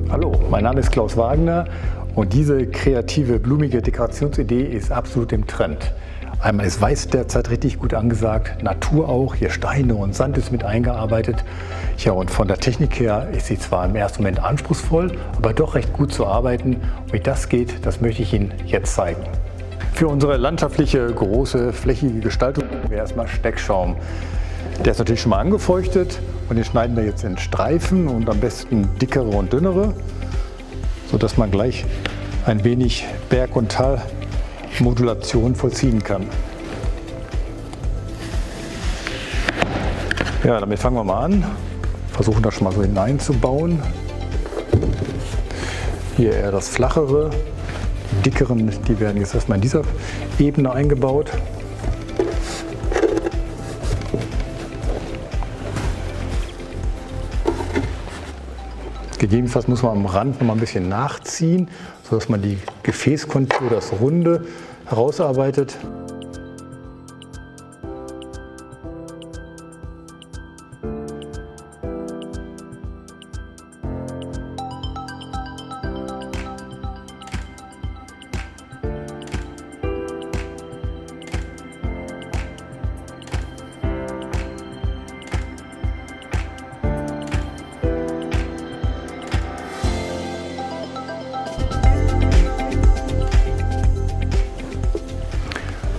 Hallo, mein Name ist Klaus Wagner und diese kreative, blumige Dekorationsidee ist absolut im Trend. Einmal ist Weiß derzeit richtig gut angesagt, Natur auch, hier Steine und Sand ist mit eingearbeitet. Ja, und von der Technik her ist sie zwar im ersten Moment anspruchsvoll, aber doch recht gut zu arbeiten. Und wie das geht, das möchte ich Ihnen jetzt zeigen. Für unsere landschaftliche, große, flächige Gestaltung nehmen wir erstmal Steckschaum. Der ist natürlich schon mal angefeuchtet und den schneiden wir jetzt in Streifen und am besten dickere und dünnere, sodass man gleich ein wenig Berg- und Talmodulation vollziehen kann. Ja, damit fangen wir mal an. Versuchen das schon mal so hineinzubauen. Hier eher das flachere. Die dickeren, die werden jetzt erstmal in dieser Ebene eingebaut. Gegebenenfalls muss man am Rand noch mal ein bisschen nachziehen, sodass man die Gefäßkontur, das Runde, herausarbeitet.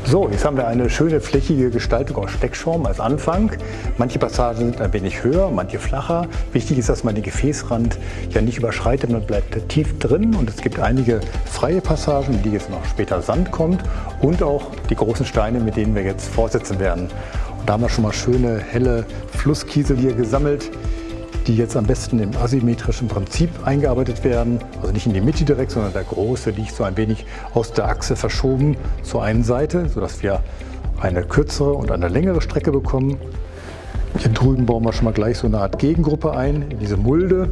So, jetzt haben wir eine schöne flächige Gestaltung aus Steckschaum als Anfang. Manche Passagen sind ein wenig höher, manche flacher. Wichtig ist, dass man den Gefäßrand ja nicht überschreitet, man bleibt tief drin. Und es gibt einige freie Passagen, in die jetzt noch später Sand kommt. Und auch die großen Steine, mit denen wir jetzt fortsetzen werden. Und da haben wir schon mal schöne, helle Flusskiesel hier gesammelt, die jetzt am besten im asymmetrischen Prinzip eingearbeitet werden. Also nicht in die Mitte direkt, sondern der große liegt so ein wenig aus der Achse verschoben zur einen Seite, sodass wir eine kürzere und eine längere Strecke bekommen. Hier drüben bauen wir schon mal gleich so eine Art Gegengruppe ein, in diese Mulde.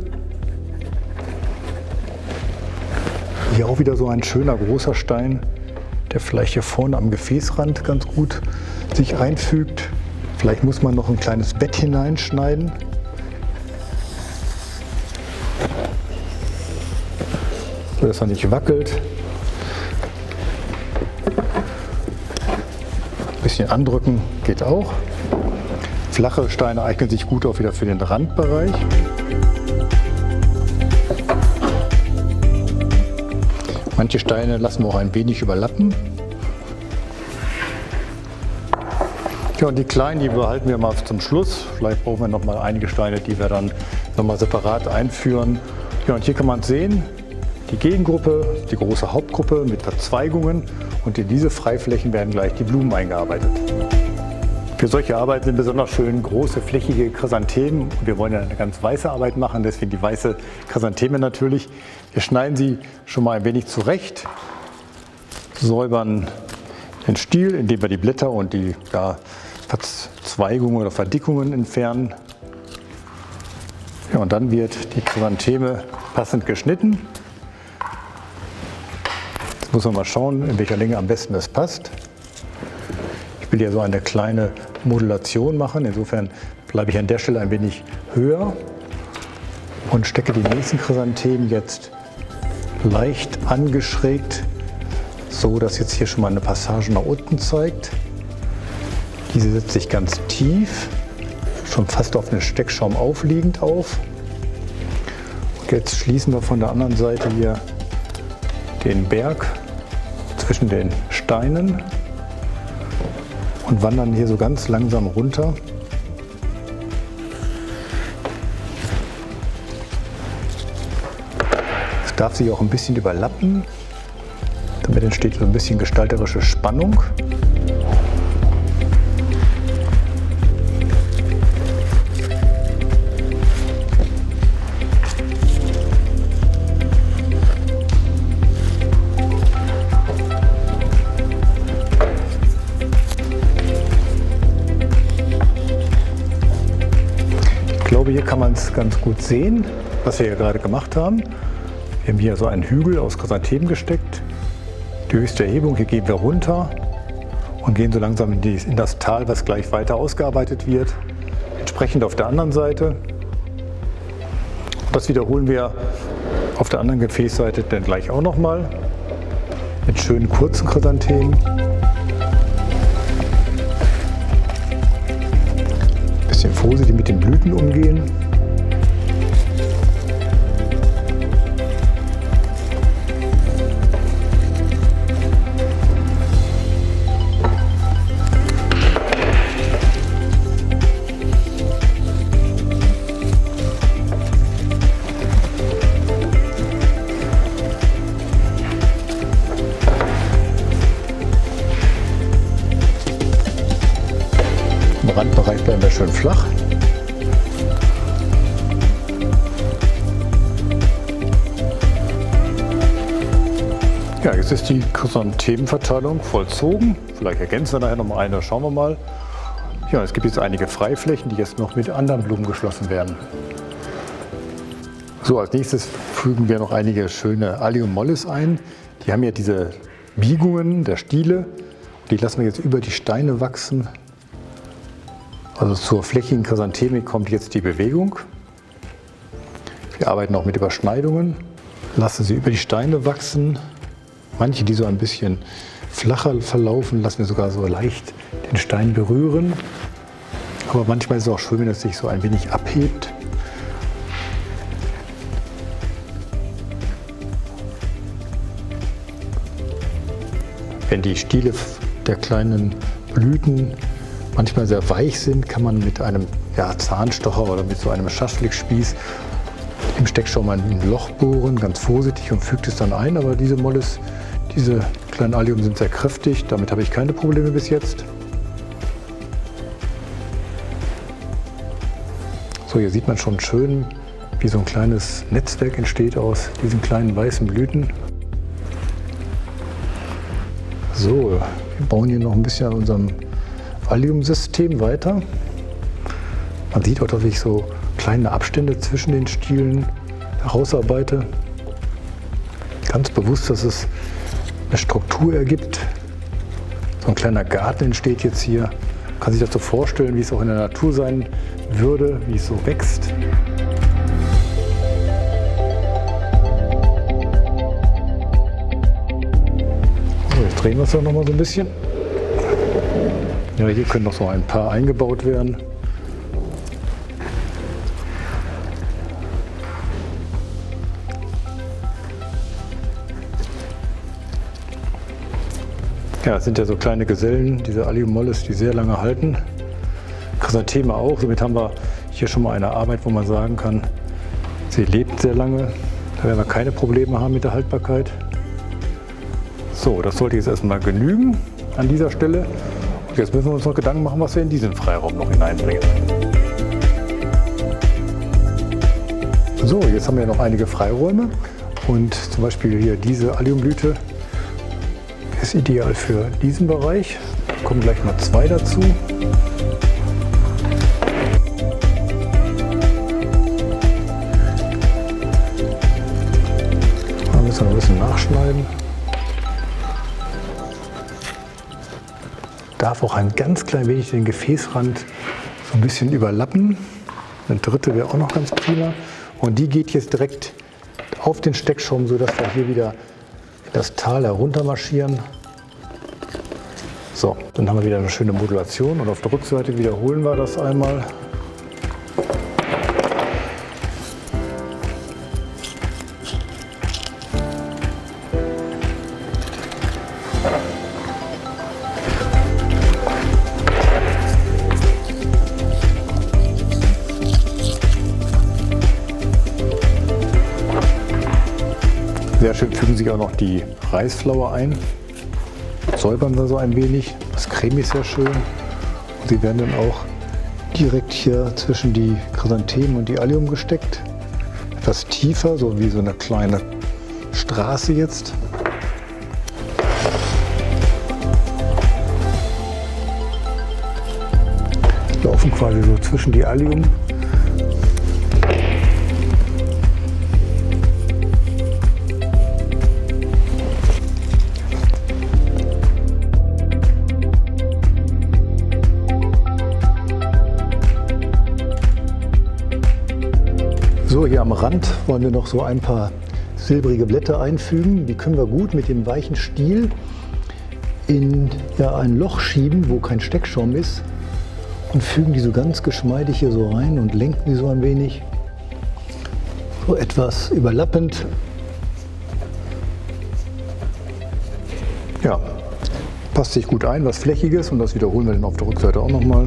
Hier auch wieder so ein schöner großer Stein, der vielleicht hier vorne am Gefäßrand ganz gut sich einfügt. Vielleicht muss man noch ein kleines Bett hineinschneiden. So dass er nicht wackelt. Ein bisschen andrücken geht auch. Flache Steine eignen sich gut auch wieder für den Randbereich. Manche Steine lassen wir auch ein wenig überlappen. Ja, und die kleinen, die behalten wir mal zum Schluss. Vielleicht brauchen wir noch mal einige Steine, die wir dann noch mal separat einführen. Ja, und hier kann man sehen, die Gegengruppe, die große Hauptgruppe mit Verzweigungen und in diese Freiflächen werden gleich die Blumen eingearbeitet. Für solche Arbeiten sind besonders schön große flächige Chrysanthemen. Wir wollen ja eine ganz weiße Arbeit machen, deswegen die weiße Chrysantheme natürlich. Wir schneiden sie schon mal ein wenig zurecht, säubern den Stiel, indem wir die Blätter und die Verzweigungen oder Verdickungen entfernen. Ja, und dann wird die Chrysantheme passend geschnitten. Muss man mal schauen, in welcher Länge am besten das passt. Ich will hier so eine kleine Modulation machen, insofern bleibe ich an der Stelle ein wenig höher und stecke die nächsten Chrysanthemen jetzt leicht angeschrägt, so dass jetzt hier schon mal eine Passage nach unten zeigt. Diese setzt sich ganz tief, schon fast auf den Steckschaum aufliegend auf. Und jetzt schließen wir von der anderen Seite hier den Berg zwischen den Steinen und wandern hier so ganz langsam runter. Es darf sich auch ein bisschen überlappen, damit entsteht so ein bisschen gestalterische Spannung. Hier kann man es ganz gut sehen, was wir hier gerade gemacht haben. Wir haben hier so einen Hügel aus Chrysanthemen gesteckt. Die höchste Erhebung, hier gehen wir runter und gehen so langsam in das Tal, was gleich weiter ausgearbeitet wird. entsprechend auf der anderen Seite. Das wiederholen wir auf der anderen Gefäßseite dann gleich auch nochmal mit schönen kurzen Chrysanthemen. Bisschen vorsichtig mit den Blüten umgehen. Im Randbereich bleiben wir schön flach. Ja, jetzt ist die Chrysanthemenverteilung vollzogen. Vielleicht ergänzen wir nachher noch mal eine, schauen wir mal. Ja, es gibt jetzt einige Freiflächen, die jetzt noch mit anderen Blumen geschlossen werden. So, als nächstes fügen wir noch einige schöne Allium mollis ein. Die haben ja diese Biegungen der Stiele. Die lassen wir jetzt über die Steine wachsen. Also zur flächigen Chrysanthemik kommt jetzt die Bewegung. Wir arbeiten auch mit Überschneidungen. Lassen sie über die Steine wachsen. Manche, die so ein bisschen flacher verlaufen, lassen wir sogar so leicht den Stein berühren. Aber manchmal ist es auch schön, wenn es sich so ein wenig abhebt. Wenn die Stiele der kleinen Blüten manchmal sehr weich sind, kann man mit einem Zahnstocher oder mit so einem Schaschlikspieß im Steckschaum ein Loch bohren, ganz vorsichtig, und fügt es dann ein. Aber diese Mollis, diese kleinen Allium sind sehr kräftig, damit habe ich keine Probleme bis jetzt. So, hier sieht man schon schön, wie so ein kleines Netzwerk entsteht aus diesen kleinen weißen Blüten. So, wir bauen hier noch ein bisschen an unserem Allium-System weiter. Man sieht auch, dass ich so kleine Abstände zwischen den Stielen herausarbeite. Ganz bewusst, dass es eine Struktur ergibt. So ein kleiner Garten entsteht jetzt hier. Man kann sich das so vorstellen, wie es auch in der Natur sein würde, wie es so wächst. So, jetzt drehen wir es auch noch mal so ein bisschen. Ja, hier können noch so ein paar eingebaut werden. Ja, das sind ja so kleine Gesellen, diese Allium mollis, die sehr lange halten. Chrysantheme auch. Somit haben wir hier schon mal eine Arbeit, wo man sagen kann, sie lebt sehr lange. Da werden wir keine Probleme haben mit der Haltbarkeit. So, das sollte jetzt erstmal genügen an dieser Stelle. Und jetzt müssen wir uns noch Gedanken machen, was wir in diesen Freiraum noch hineinbringen. So, jetzt haben wir noch einige Freiräume. Und zum Beispiel hier diese Alliumblüte ist ideal für diesen Bereich. Da kommen gleich mal zwei dazu. Da müssen wir noch ein bisschen nachschneiden. Darf auch ein ganz klein wenig den Gefäßrand so ein bisschen überlappen. Eine dritte wäre auch noch ganz prima. Und die geht jetzt direkt auf den Steckschaum, sodass wir hier wieder in das Tal herunter marschieren. So, dann haben wir wieder eine schöne Modulation, und auf der Rückseite wiederholen wir das einmal. Sehr schön fügen sich auch noch die Reisflower ein. Säubern wir so ein wenig. Das Creme ist sehr schön. Und sie werden dann auch direkt hier zwischen die Chrysanthemen und die Allium gesteckt. Etwas tiefer, so wie so eine kleine Straße jetzt. Die laufen quasi so zwischen die Allium. So, hier am Rand wollen wir noch so ein paar silbrige Blätter einfügen. Die können wir gut mit dem weichen Stiel in ein Loch schieben, wo kein Steckschaum ist, und fügen die so ganz geschmeidig hier so rein und lenken die so ein wenig, so etwas überlappend. Ja, passt sich gut ein, was Flächiges, und das wiederholen wir dann auf der Rückseite auch nochmal.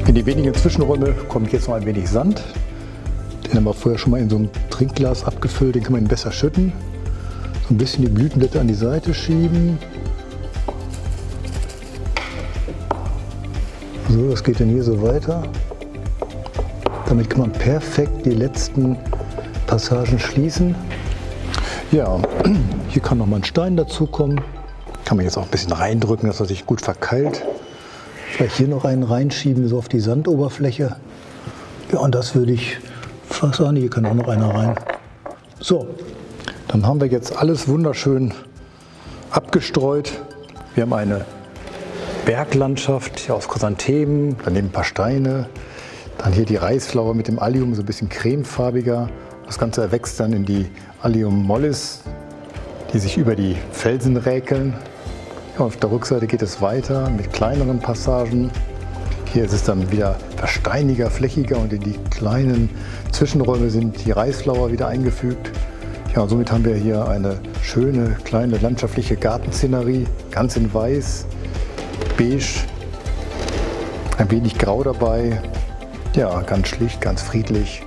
In die wenigen Zwischenräume kommt jetzt noch ein wenig Sand. Den haben wir vorher schon mal in so einem Trinkglas abgefüllt, den kann man besser schütten. So ein bisschen die Blütenblätter an die Seite schieben. So, das geht dann hier so weiter. Damit kann man perfekt die letzten Passagen schließen. Ja, hier kann noch mal ein Stein dazu kommen. Kann man jetzt auch ein bisschen reindrücken, dass er sich gut verkeilt. Vielleicht hier noch einen reinschieben, so auf die Sandoberfläche. Ja, und das würde ich fast sagen, hier kann auch noch einer rein. So, dann haben wir jetzt alles wunderschön abgestreut. Wir haben eine Berglandschaft hier aus Chrysanthemen, daneben ein paar Steine. Dann hier die Reislauer mit dem Allium, so ein bisschen cremefarbiger. Das Ganze erwächst dann in die Allium mollis, die sich über die Felsen räkeln. Ja, auf der Rückseite geht es weiter mit kleineren Passagen. Hier ist es dann wieder versteiniger, flächiger, und in die kleinen Zwischenräume sind die Reislauer wieder eingefügt. Ja, und somit haben wir hier eine schöne, kleine landschaftliche Gartenszenerie, ganz in weiß, beige, ein wenig grau dabei. Ja, ganz schlicht, ganz friedlich.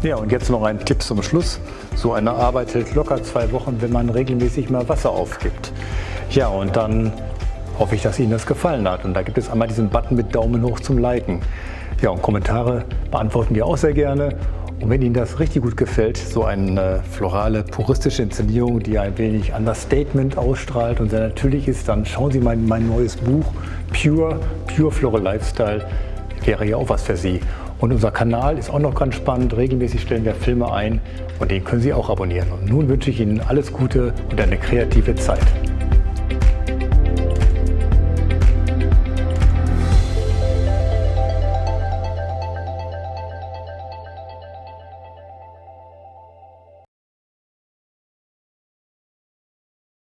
Ja, und jetzt noch ein Tipp zum Schluss. So eine Arbeit hält locker 2 Wochen, wenn man regelmäßig mal Wasser aufgibt. Ja, und dann hoffe ich, dass Ihnen das gefallen hat. Und da gibt es einmal diesen Button mit Daumen hoch zum Liken. Ja, und Kommentare beantworten wir auch sehr gerne. Und wenn Ihnen das richtig gut gefällt, so eine florale, puristische Inszenierung, die ein wenig Understatement ausstrahlt und sehr natürlich ist, dann schauen Sie mal in mein neues Buch Pure Floral Lifestyle. Wäre ja auch was für Sie. Und unser Kanal ist auch noch ganz spannend. Regelmäßig stellen wir Filme ein und den können Sie auch abonnieren. Und nun wünsche ich Ihnen alles Gute und eine kreative Zeit.